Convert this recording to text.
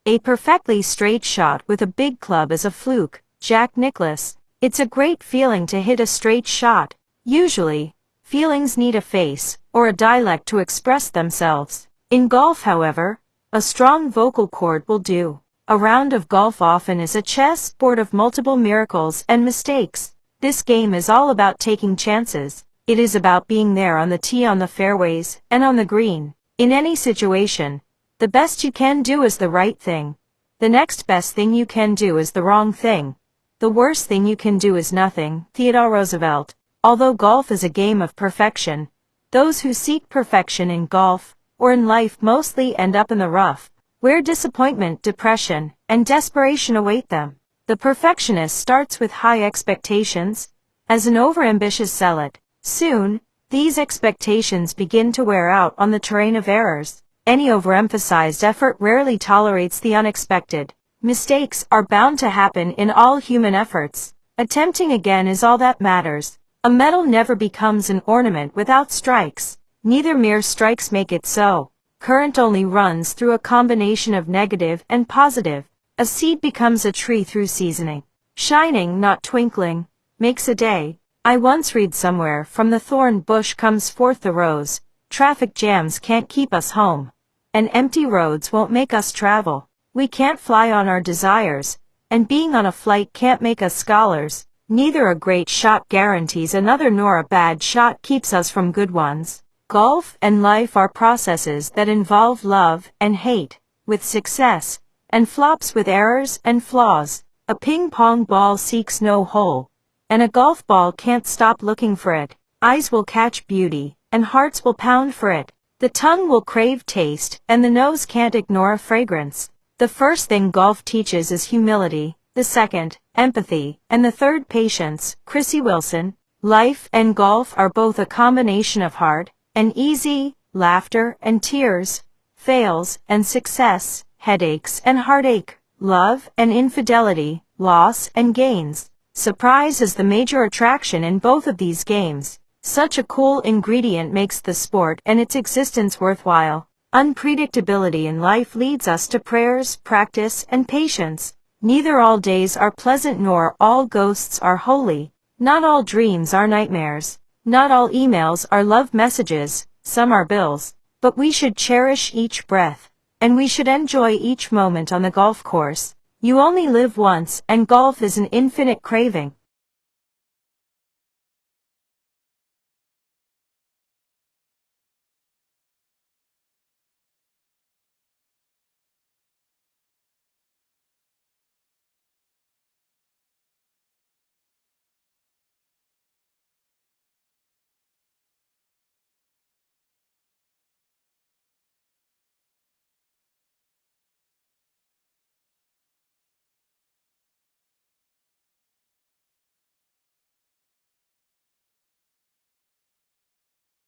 A perfectly straight shot with a big club is a fluke. Jack Nicklaus. It's a great feeling to hit a straight shot. Usually, feelings need a face, or a dialect to express themselves. In golf, however, a strong vocal cord will do. A round of golf often is a chess board of multiple miracles and mistakes. This game is all about taking chances. It is about being there on the tee, on the fairways, and on the green. In any situation, the best you can do is the right thing. The next best thing you can do is the wrong thing. The worst thing you can do is nothing. Theodore Roosevelt. Although golf is a game of perfection, those who seek perfection in golf, or in life, mostly end up in the rough, where disappointment, depression, and desperation await them. The perfectionist starts with high expectations. As an overambitious zealot, soon, these expectations begin to wear out on the terrain of errors. Any overemphasized effort rarely tolerates the unexpected. Mistakes are bound to happen in all human efforts. Attempting again is all that matters. A medal never becomes an ornament without strikes. Neither mere strikes make it so. Current only runs through a combination of negative and positive. A seed becomes a tree through seasoning. Shining, not twinkling, makes a day. I once read somewhere, from the thorn bush comes forth the rose. Traffic jams can't keep us home. And empty roads won't make us travel. We can't fly on our desires, and being on a flight can't make us scholars. Neither a great shot guarantees another nor a bad shot keeps us from good ones. Golf and life are processes that involve love and hate, with success, and flops with errors and flaws. A ping-pong ball seeks no hole, and a golf ball can't stop looking for it. Eyes will catch beauty, and hearts will pound for it. The tongue will crave taste, and the nose can't ignore a fragrance. The first thing golf teaches is humility, the second, empathy, and the third, patience. Chrissy Wilson. Life and golf are both a combination of hard and easy, laughter and tears, fails and success, headaches and heartache, love and infidelity, loss and gains. Surprise is the major attraction in both of these games. Such a cool ingredient makes the sport and its existence worthwhile. Unpredictability in life leads us to prayers, practice, and patience. Neither all days are pleasant nor all ghosts are holy. Not all dreams are nightmares. Not all emails are love messages, some are bills. But we should cherish each breath, and we should enjoy each moment on the golf course. You only live once, and golf is an infinite craving.